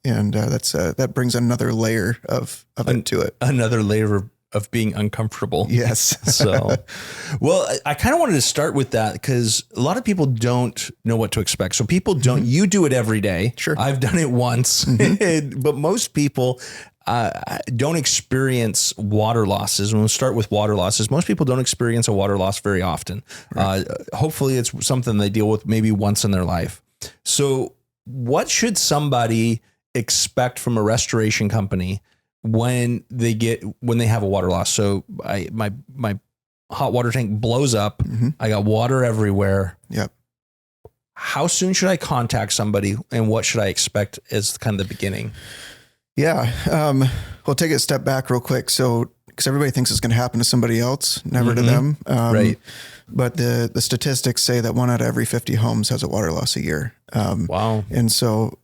And that brings another layer of it to it. Another layer of being uncomfortable. Yes. So, well, I kind of wanted to start with that because a lot of people don't know what to expect. So people don't, you do it every day. Sure. I've done it once, but most people don't experience water losses. When we start with water losses, most people don't experience a water loss very often. Right. Hopefully it's something they deal with maybe once in their life. So what should somebody expect from a restoration company when they have a water loss? So my hot water tank blows up. I got water everywhere. Yep. How soon should I contact somebody and what should I expect as kind of the beginning? Yeah. We'll take a step back real quick. So, because everybody thinks it's going to happen to somebody else, never to them. Right. But the statistics say that 1 out of every 50 homes has a water loss a year. Wow. And so,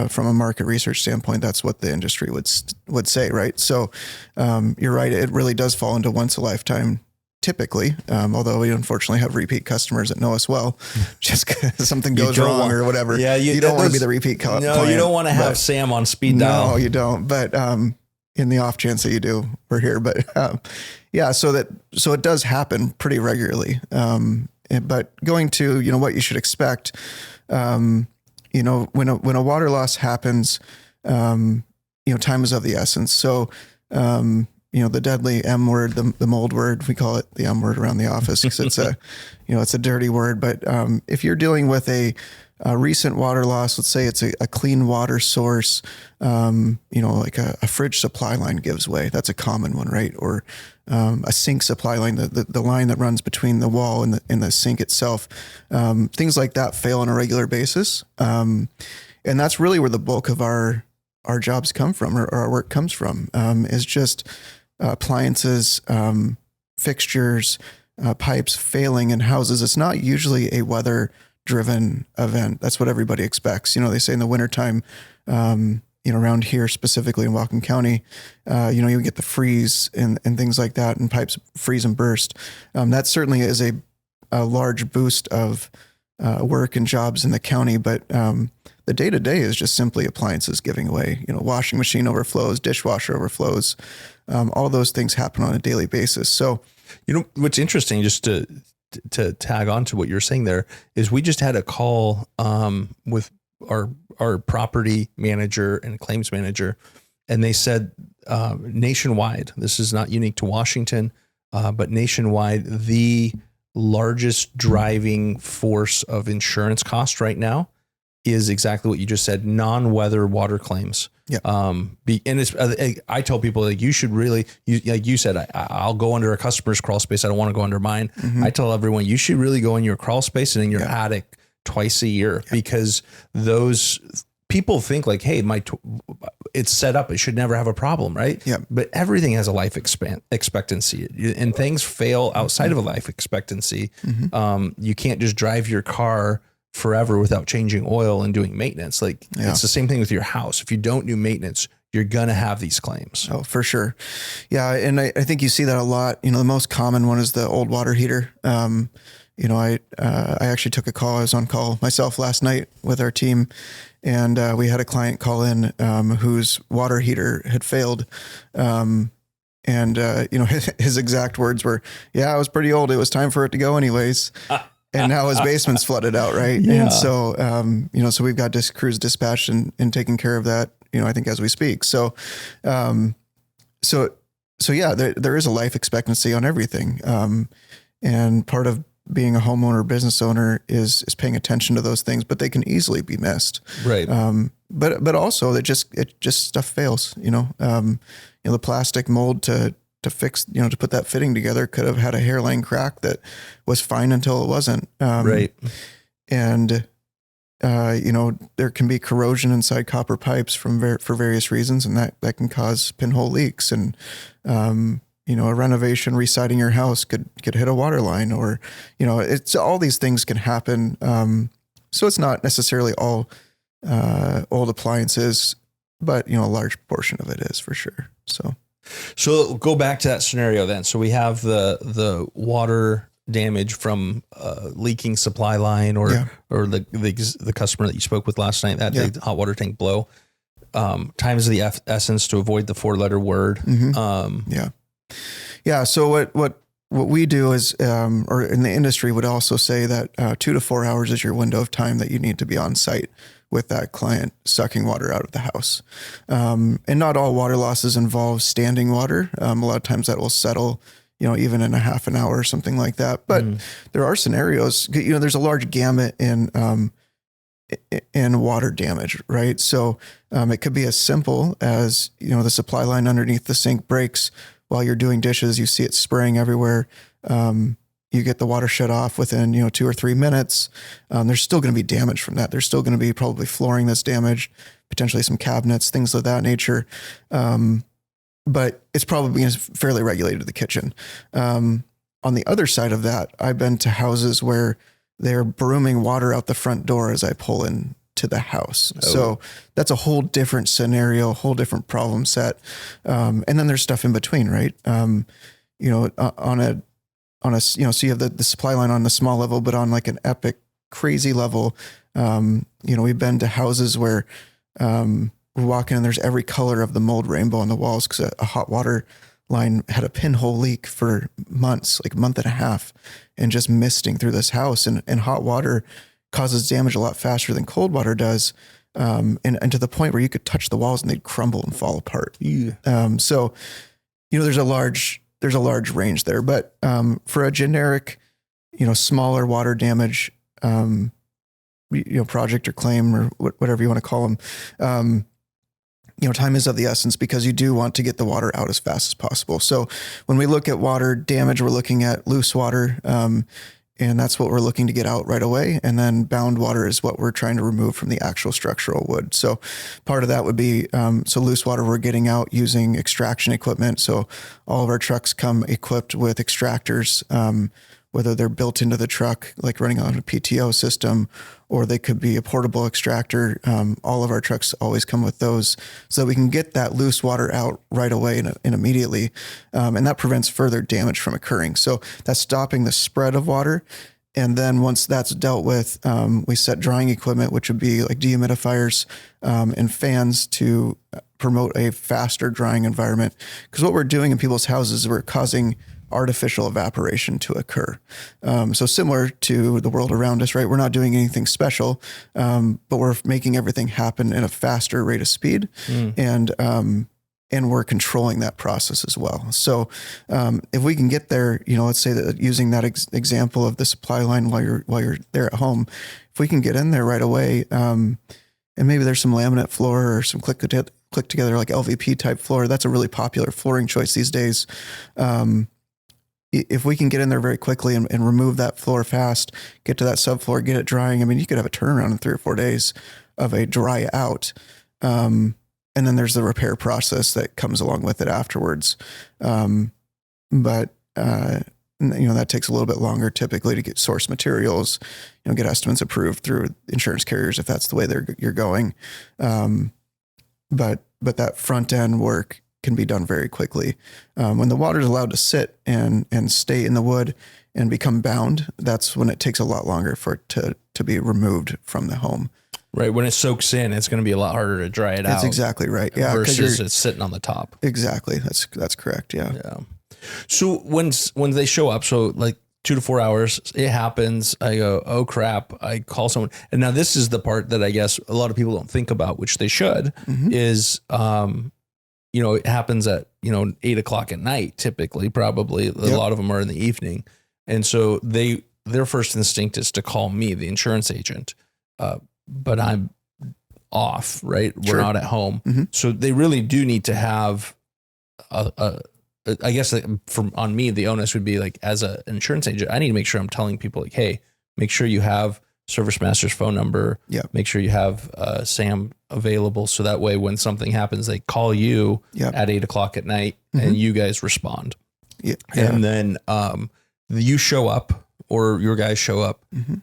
from a market research standpoint, that's what the industry would say, right? So, you're right. It really does fall into once a lifetime, typically. Although we unfortunately have repeat customers that know us well, just because something goes wrong or whatever. Yeah, you don't want to be the repeat client. No, you don't want to have Sam on speed dial. No, you don't. But in the off chance that you do, we're here. But yeah, so it does happen pretty regularly. But going to what you should expect. When a water loss happens, time is of the essence. So, the deadly M word, the mold word, we call it the M word around the office because it's it's a dirty word. But if you're dealing with a recent water loss, let's say it's a clean water source, like a fridge supply line gives way. That's a common one, right? Or a sink supply line, the line that runs between the wall and the sink itself. Things like that fail on a regular basis. And that's really where the bulk of our jobs come from, or our work comes from, is just appliances, fixtures, pipes failing in houses. It's not usually a weather-driven event. That's what everybody expects. They say in the wintertime, around here, specifically in Whatcom County, you get the freeze and things like that, and pipes freeze and burst. That certainly is a large boost of work and jobs in the county, but the day-to-day is just simply appliances giving away. Washing machine overflows, dishwasher overflows. All those things happen on a daily basis. So, what's interesting, just to tag on to what you're saying there, is we just had a call with our property manager and claims manager, and they said nationwide, this is not unique to Washington, but nationwide, the largest driving force of insurance cost right now is exactly what you just said: non-weather water claims. Yeah. And it's, I tell people, like, you should really, like you said, I'll go under a customer's crawl space. I don't want to go under mine. I tell everyone, you should really go in your crawl space and in your attic twice a year, because those people think like, hey, it's set up, it should never have a problem, right? Yeah. But everything has a life expectancy, and things fail outside of a life expectancy. You can't just drive your car forever without changing oil and doing maintenance. It's the same thing with your house. If you don't do maintenance, you're going to have these claims. Oh, for sure. Yeah. And I think you see that a lot. The most common one is the old water heater. I actually took a call. I was on call myself last night with our team, and we had a client call in whose water heater had failed. His exact words were, "Yeah, it was pretty old. It was time for it to go anyways." And now his basement's flooded out, right? Yeah. And so, so we've got crews dispatched and taking care of that, I think as we speak. So, there is a life expectancy on everything. And part of being a homeowner, business owner is paying attention to those things, but they can easily be missed. Right. But also it just stuff fails, the plastic mold to fix, to put that fitting together could have had a hairline crack that was fine until it wasn't. Right. And, there can be corrosion inside copper pipes for various reasons, and that can cause pinhole leaks. And, a renovation, resiting your house could hit a water line, or, it's all these things can happen. So it's not necessarily all old appliances, but, a large portion of it is for sure. So go back to that scenario then. So we have the water damage from leaking supply line, or the customer that you spoke with last night, that big hot water tank blow. time is of the essence to avoid the 4-letter word. Yeah. So what we do is, or in the industry would also say that 2 to 4 hours is your window of time that you need to be on site with that client sucking water out of the house. And not all water losses involve standing water. A lot of times that will settle, even in a half an hour or something like that. But there are scenarios, there's a large gamut in water damage, right? So it could be as simple as, the supply line underneath the sink breaks while you're doing dishes, you see it spraying everywhere. You get the water shut off within, 2 or 3 minutes. There's still going to be damage from that. There's still going to be probably flooring that's damaged, potentially some cabinets, things of that nature. But it's probably fairly regulated to the kitchen. On the other side of that, I've been to houses where they're brooming water out the front door as I pull in to the house. Oh. So that's a whole different scenario, a whole different problem set. And then there's stuff in between, right? On a, so you have the supply line on the small level, but on like an epic crazy level, we've been to houses where, we walk in and there's every color of the mold rainbow on the walls because a hot water line had a pinhole leak for months, like a month and a half, and just misting through this house. And hot water causes damage a lot faster than cold water does. And to the point where you could touch the walls and they'd crumble and fall apart. Yeah. So, there's a large range there, but, for a generic, smaller water damage, project or claim or whatever you want to call them, time is of the essence because you do want to get the water out as fast as possible. So when we look at water damage, we're looking at loose water, and that's what we're looking to get out right away. And then bound water is what we're trying to remove from the actual structural wood. So part of that would be, so loose water we're getting out using extraction equipment. So all of our trucks come equipped with extractors, whether they're built into the truck, like running on a PTO system, or they could be a portable extractor. All of our trucks always come with those so that we can get that loose water out right away and immediately. And that prevents further damage from occurring. So that's stopping the spread of water. And then once that's dealt with, we set drying equipment, which would be like dehumidifiers and fans to promote a faster drying environment. Because what we're doing in people's houses is we're causing artificial evaporation to occur. So similar to the world around us, right? We're not doing anything special, but we're making everything happen in a faster rate of speed. And we're controlling that process as well. So if we can get there, let's say that using that example of the supply line while you're there at home, if we can get in there right away, and maybe there's some laminate floor or some click together like LVP type floor, that's a really popular flooring choice these days. If we can get in there very quickly and remove that floor fast, get to that subfloor, get it drying, you could have a turnaround in 3 or 4 days of a dry out. And then there's the repair process that comes along with it afterwards. But that takes a little bit longer typically to get source materials, get estimates approved through insurance carriers if that's the way you're going. But that front end work can be done very quickly. When the water is allowed to sit and stay in the wood and become bound, that's when it takes a lot longer for it to be removed from the home. Right. When it soaks in, it's going to be a lot harder to dry it out. That's exactly right. Yeah. Versus it's sitting on the top. Exactly. That's correct. Yeah. Yeah. So when they show up, so like 2 to 4 hours, it happens. I go, oh crap. I call someone. And now this is the part that I guess a lot of people don't think about, which they should, is, it happens at, 8 o'clock at night, typically, probably. A lot of them are in the evening. And so their first instinct is to call me, the insurance agent. But I'm off, right? We're not at home. Mm-hmm. So they really do need to have I guess on me, the onus would be like, as an insurance agent, I need to make sure I'm telling people like, hey, make sure you have Service Master's phone number. Yeah. Make sure you have Sam available. So that way, when something happens, they call you at 8 o'clock at night and you guys respond. Yeah. And then you show up or your guys show up. Mm-hmm.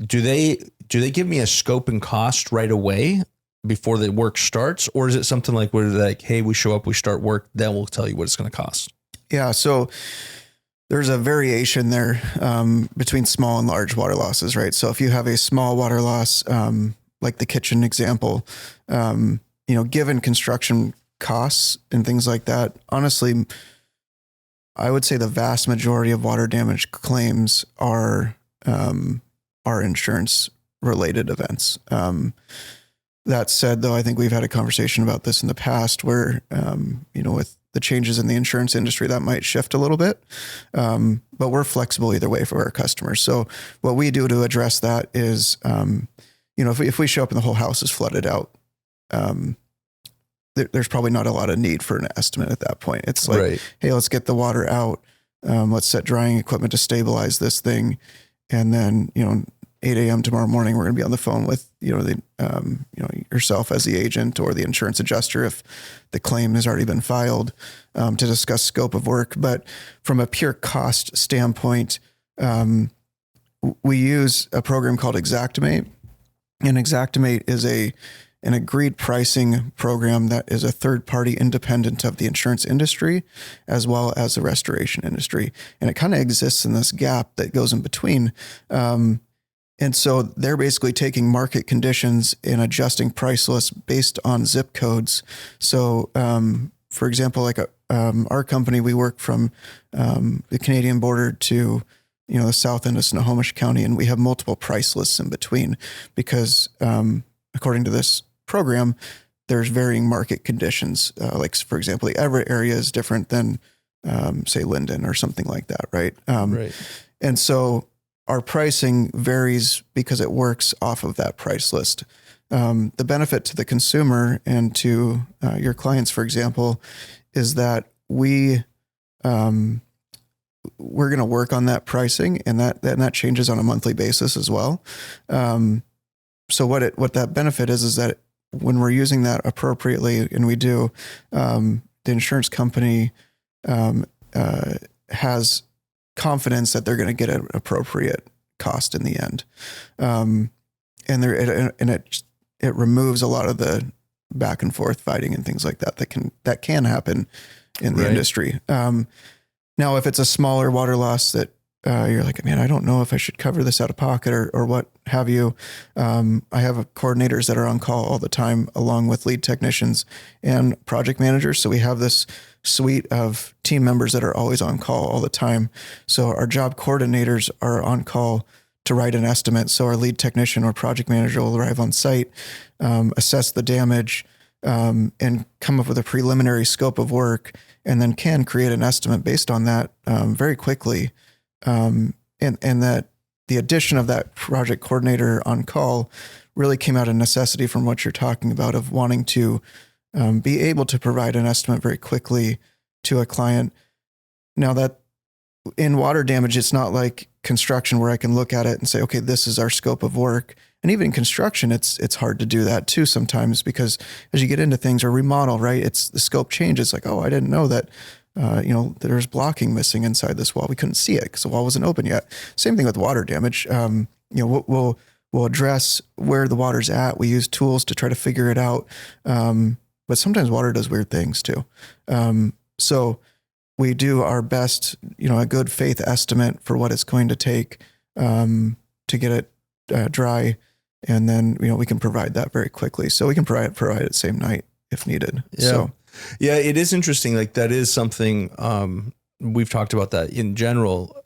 Do they give me a scope and cost right away before the work starts? Or is it something like where they're like, hey, we show up, we start work, then we'll tell you what it's going to cost? Yeah. So there's a variation there between small and large water losses, right? So if you have a small water loss, like the kitchen example, given construction costs and things like that, honestly, I would say the vast majority of water damage claims are insurance related events. That said, though, I think we've had a conversation about this in the past where, with the changes in the insurance industry, that might shift a little bit. But we're flexible either way for our customers. So what we do to address that is, if we show up and the whole house is flooded out, there's probably not a lot of need for an estimate at that point. It's like, right. Hey, let's get the water out. Let's set drying equipment to stabilize this thing. And then, 8 a.m. tomorrow morning, we're going to be on the phone with, yourself as the agent or the insurance adjuster if the claim has already been filed, to discuss scope of work. But from a pure cost standpoint, we use a program called Xactimate, and Xactimate is an agreed pricing program that is a third party independent of the insurance industry as well as the restoration industry. And it kind of exists in this gap that goes in between. And so they're basically taking market conditions and adjusting price lists based on zip codes. So, for example, like our company, we work from the Canadian border to the south end of Snohomish County, and we have multiple price lists in between because according to this program, there's varying market conditions. Like, for example, the Everett area is different than, say, Linden or something like that, right? Right. And so our pricing varies because it works off of that price list. The benefit to the consumer and to your clients, for example, is that we're going to work on that pricing, and that changes on a monthly basis as well. So what that benefit is that when we're using that appropriately, and we do, the insurance company has confidence that they're going to get an appropriate cost in the end. And it removes a lot of the back and forth fighting and things like that can happen in the industry. Now, if it's a smaller water loss that you're like, man, I don't know if I should cover this out of pocket or what have you. I have coordinators that are on call all the time, along with lead technicians and project managers. So we have this suite of team members that are always on call all the time. So our job coordinators are on call to write an estimate. So our lead technician or project manager will arrive on site, assess the damage, and come up with a preliminary scope of work, and then can create an estimate based on that very quickly. And that the addition of that project coordinator on call really came out of necessity from what you're talking about of wanting to be able to provide an estimate very quickly to a client. Now, that in water damage, it's not like construction where I can look at it and say, okay, this is our scope of work. And even in construction, it's hard to do that too sometimes, because as you get into things or remodel, right, it's the scope changes. Like, oh, I didn't know that, there's blocking missing inside this wall. We couldn't see it because the wall wasn't open yet. Same thing with water damage. We'll address where the water's at. We use tools to try to figure it out. But sometimes water does weird things too. So we do our best, a good faith estimate for what it's going to take to get it dry. And then, we can provide that very quickly. So we can provide it same night if needed. Yeah. So, yeah, it is interesting. Like that is something we've talked about that in general.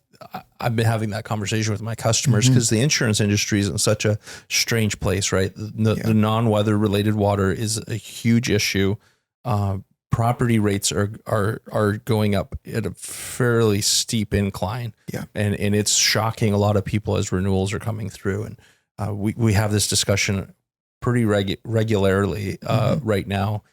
I've been having that conversation with my customers because the insurance industry is in such a strange place, right? The non-weather related water is a huge issue. Property rates are going up at a fairly steep incline. Yeah. And it's shocking a lot of people as renewals are coming through. And we have this discussion pretty regularly right now.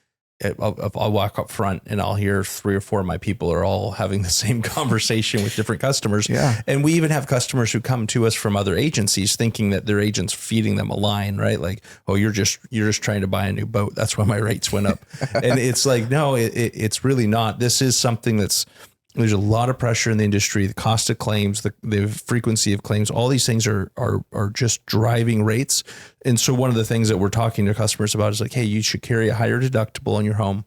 I'll walk up front and I'll hear 3 or 4 of my people are all having the same conversation with different customers. Yeah. And we even have customers who come to us from other agencies thinking that their agent's feeding them a line, right? Like, oh, you're just trying to buy a new boat. That's why my rates went up. And it's like, no, it's really not. This is something there's a lot of pressure in the industry. The cost of claims, the frequency of claims, all these things are just driving rates. And so one of the things that we're talking to customers about is like, hey, you should carry a higher deductible in your home,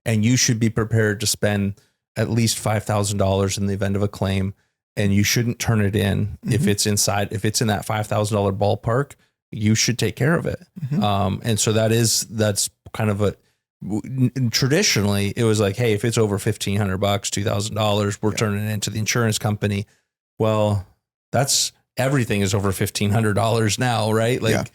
and you should be prepared to spend at least $5,000 in the event of a claim, and you shouldn't turn it in if it's in that $5,000 ballpark. you should take care of it. And so that's kind of traditionally it was like, hey, if it's over $1,500, $2,000, we're turning it into the insurance company. Well, everything is over $1,500 now, right? Like,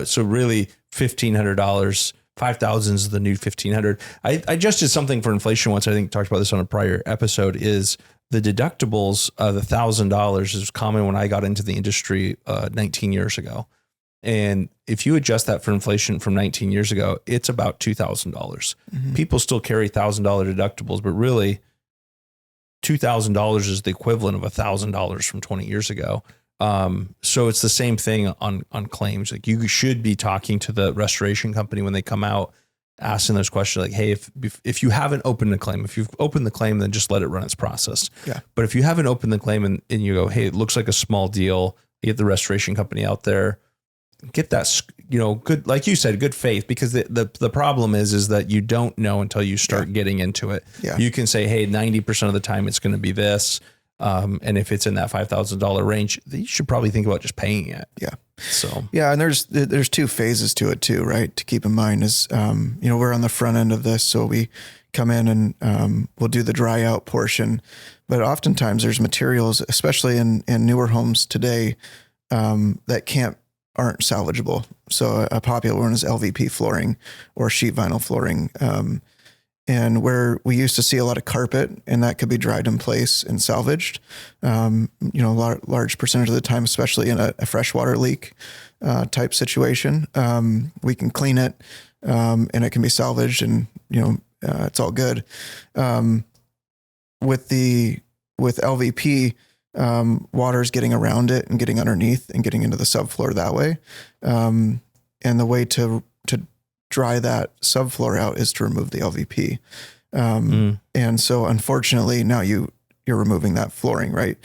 so really $1,500, 5,000 is the new 1,500. I just did something for inflation once. I think talked about this on a prior episode. Is the deductibles of the $1,000 is common when I got into the industry 19 years ago. And if you adjust that for inflation from 19 years ago, it's about $2,000. People still carry $1,000 deductibles, but really $2,000 is the equivalent of $1,000 from 20 years ago. So it's the same thing on claims. Like you should be talking to the restoration company when they come out, asking those questions like, hey, if you haven't opened a claim, if you've opened the claim, then just let it run its process. Yeah. But if you haven't opened the claim and you go, hey, it looks like a small deal, you get the restoration company out there, get that, good, like you said, good faith, because the problem is that you don't know until you start getting into it. Yeah. You can say, hey, 90% of the time it's going to be this. And if it's in that $5,000 range, you should probably think about just paying it. Yeah. So, yeah. And there's two phases to it too, right? To keep in mind is, we're on the front end of this. So we come in and, we'll do the dry out portion, but oftentimes there's materials, especially in newer homes today, that aren't salvageable. So a popular one is LVP flooring or sheet vinyl flooring. And where we used to see a lot of carpet, and that could be dried in place and salvaged, large percentage of the time, especially in a freshwater leak type situation, we can clean it and it can be salvaged, and it's all good. With LVP, water is getting around it and getting underneath and getting into the subfloor that way. And the way to dry that subfloor out is to remove the LVP. And so unfortunately now you're removing that flooring, right?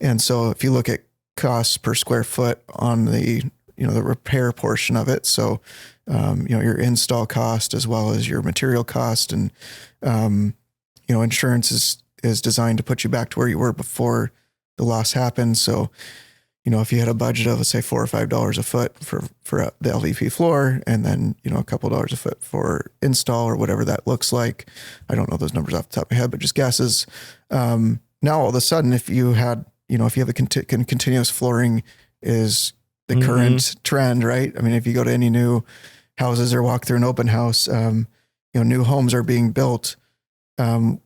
And so if you look at costs per square foot on the repair portion of it, so, your install cost as well as your material cost, and, insurance is designed to put you back to where you were before the loss happened. So, if you had a budget of, let's say, $4 or $5 a foot for the LVP floor, and then, a couple dollars a foot for install or whatever that looks like. I don't know those numbers off the top of my head, but just guesses. Now, all of a sudden, if you have a continuous flooring is the current trend, right? I mean, if you go to any new houses or walk through an open house, new homes are being built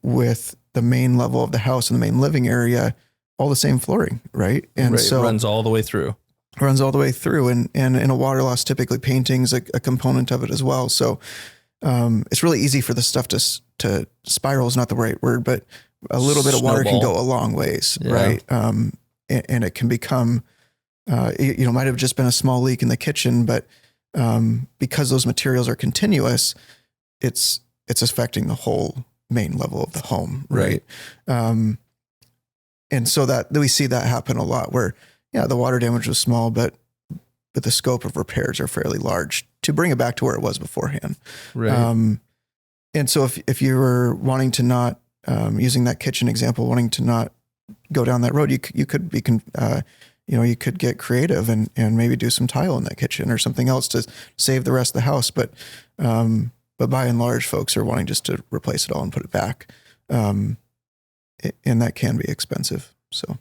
with the main level of the house and the main living area all the same flooring, right? And so it runs all the way through. And in a water loss, typically painting's a component of it as well. So it's really easy for the stuff to spiral is not the right word, but a little bit of water can go a long ways, right? And it can become, might have just been a small leak in the kitchen, but because those materials are continuous, it's affecting the whole main level of the home, right? And so that we see that happen a lot where, the water damage was small, but the scope of repairs are fairly large to bring it back to where it was beforehand. Right. And so if you were wanting to not, using that kitchen example, wanting to not go down that road, you could be, you could get creative and maybe do some tile in that kitchen or something else to save the rest of the house. But by and large, folks are wanting just to replace it all and put it back. And that can be expensive. So.